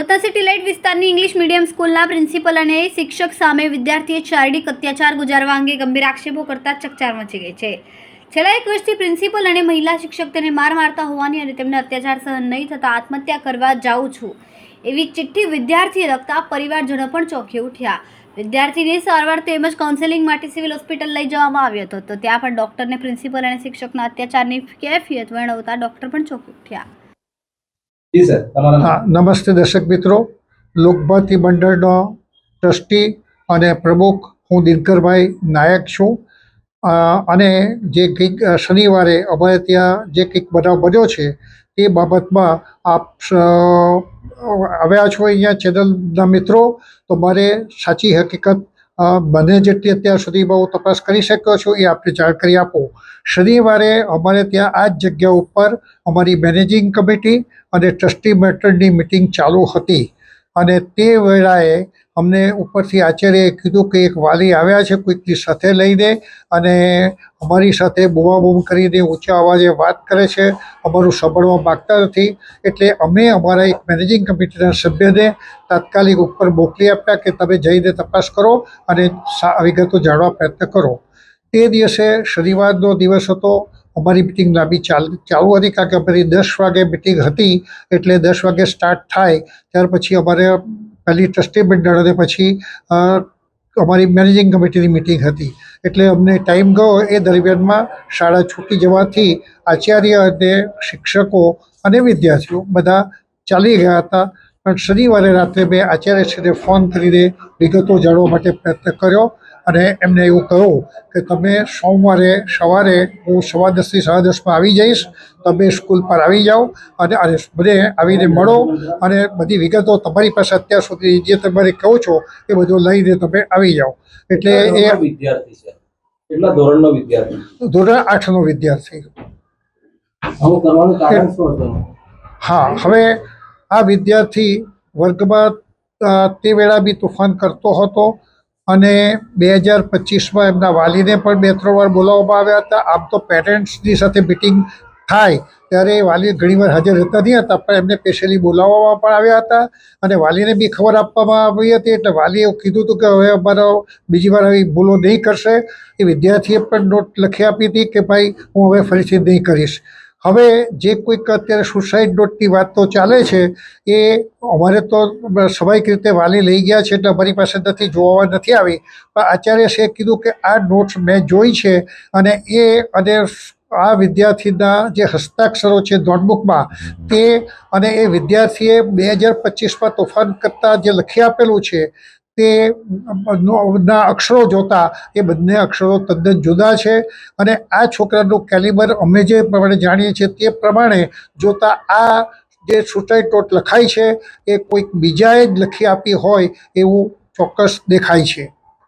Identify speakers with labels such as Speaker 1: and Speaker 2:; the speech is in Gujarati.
Speaker 1: સુરતના સિટી લાઇટ વિસ્તારની ઇંગ્લિશ મીડિયમ સ્કૂલના પ્રિન્સિપલ અને શિક્ષક સામે વિદ્યાર્થીએ શારીરિક અત્યાચાર ગુજારવા અંગે ગંભીર આક્ષેપો કરતા ચકચાર મચી ગઈ છે। છેલ્લા એક વર્ષથી પ્રિન્સિપલ અને મહિલા શિક્ષક તેને માર મારતા હોવાની અને તેમને અત્યાચાર સહન નહીં થતાં આત્મહત્યા કરવા જાઉં છું એવી ચિઠ્ઠી વિદ્યાર્થીએ લખતા પરિવારજનો પણ ચોંકી ઉઠ્યા। વિદ્યાર્થીને સારવાર તેમજ કાઉન્સેલિંગ માટે સિવિલ હોસ્પિટલ લઈ જવામાં આવ્યો હતો તો ત્યાં પણ ડોક્ટરને પ્રિન્સિપલ અને શિક્ષકના અત્યાચારની કેફિયત વર્ણવતા ડોક્ટર પણ ચોંકી ઉઠ્યા।
Speaker 2: जी सर
Speaker 3: हाँ, नमस्ते दर्शक मित्रों। લોકભારતી મંડળનો ટ્રસ્ટી અને પ્રમુખ હું દિનકરભાઈ નાયક છું અને જે કંઈક શનિવારે અમારે ત્યાં જે કંઈક બનાવ બન્યો છે તે બાબતમાં આપ આવ્યા છો અહીંયા ચેનલના મિત્રો, તો મારે સાચી હકીકત બને જેટલી અત્યાર સુધીમાં હું તપાસ કરી શક્યો છું એ આપને જાણકારી આપું। શનિવારે અમારે ત્યાં આ જ જગ્યા ઉપર અમારી મેનેજિંગ કમિટી અને ટ્રસ્ટી મેટરની મિટિંગ ચાલુ હતી અને તે વેળાએ અમને ઉપરથી આચાર્યએ કીધું કે એક વાલી આવ્યા છે કોઈકની સાથે લઈને અને અમારી સાથે બૂમાબૂમ કરીને ઊંચા અવાજે વાત કરે છે, અમારું સાંભળવા માગતા નથી। એટલે અમે અમારા એક મેનેજિંગ કમિટીના સભ્યને તાત્કાલિક ઉપર મોકલી આપ્યા કે તમે જઈને તપાસ કરો અને વિગતો જાણવા પ્રયત્ન કરો। તે દિવસે શનિવારનો દિવસ હતો। અમારી મિટિંગ લાંબી ચાલુ હતી કારણ કે અમારી 10 વાગે મિટિંગ હતી એટલે 10 વાગે સ્ટાર્ટ થાય ત્યાર પછી અમારે પહેલી ટ્રસ્ટી મંડળ અને પછી અમારી મેનેજિંગ કમિટીની મિટિંગ હતી એટલે અમને ટાઈમ ગયો। એ દરમિયાનમાં શાળા છૂટી જવાથી આચાર્ય અને શિક્ષકો અને વિદ્યાર્થીઓ બધા ચાલી ગયા હતા, પણ શનિવારે રાત્રે મેં આચાર્યશ્રીને ફોન કરીને વિગતો જાણવા માટે પ્રયત્ન કર્યો અને એમને એવું કહ્યું કે તમે સોમવારે સવારે હું 10:15 થી 10:30 આવી જઈશ, તમે સ્કૂલ પર આવી જાઓ અને મને આવીને મળો અને બધી વિગતો તમારી પાસે અત્યાર સુધી જે તમારે કહો છો એ બધું લઈને તમે આવી જાઓ। એટલે એ
Speaker 2: વિદ્યાર્થી છે, કેટલા ધોરણનો વિદ્યાર્થી?
Speaker 3: ધોરણ 8નો વિદ્યાર્થી।
Speaker 2: આવું કરવાનું કારણ શું હતું?
Speaker 3: હા, હવે આ વિદ્યાર્થી વર્ગમાં તે વેળા બી તોફાન કરતો હતો અને 2025માં એમના વાલીને પણ 2-3 વાર બોલાવવામાં આવ્યા હતા। આમ તો પેરેન્ટ્સની સાથે મિટિંગ થાય ત્યારે વાલી ઘણીવાર હાજર રહેતા નહીં હતા, પણ એમને સ્પેશિયલી બોલાવવામાં પણ આવ્યા હતા અને વાલીને બી ખબર આપવામાં આવી હતી એટલે વાલીએ એવું કીધું હતું કે હવે અમારો બીજી વાર આવી ભૂલો નહીં કરશે। એ વિદ્યાર્થીએ પણ નોટ લખી આપી હતી કે ભાઈ હું હવે ફરીથી નહીં કરીશ। હવે જે કોઈક અત્યારે સુસાઇડ નોટની વાત તો ચાલે છે એ અમારે તો સ્વાભાવિક રીતે વાલી લઈ ગયા છે એટલે અમારી પાસે નથી, જોવા નથી આવી, પણ આચાર્યશ્રીએ કીધું કે આ નોટ્સ મેં જોઈ છે અને આ વિદ્યાર્થીના જે હસ્તાક્ષરો છે નોટબુકમાં તે અને એ વિદ્યાર્થીએ 2025માં તોફાન કરતાં જે લખી આપેલું છે તે ના અક્ષરો જોતા એ બંને અક્ષરો તદ્દન જુદા છે અને આ છોકરાનું કેલિબર અમે જે પ્રમાણે જાણીએ છીએ તે પ્રમાણે જોતા આ જે સુસાઇડ નોટ લખાઈ છે એ કોઈક બીજાએ જ લખી આપી હોય એવું ચોક્કસ દેખાય છે।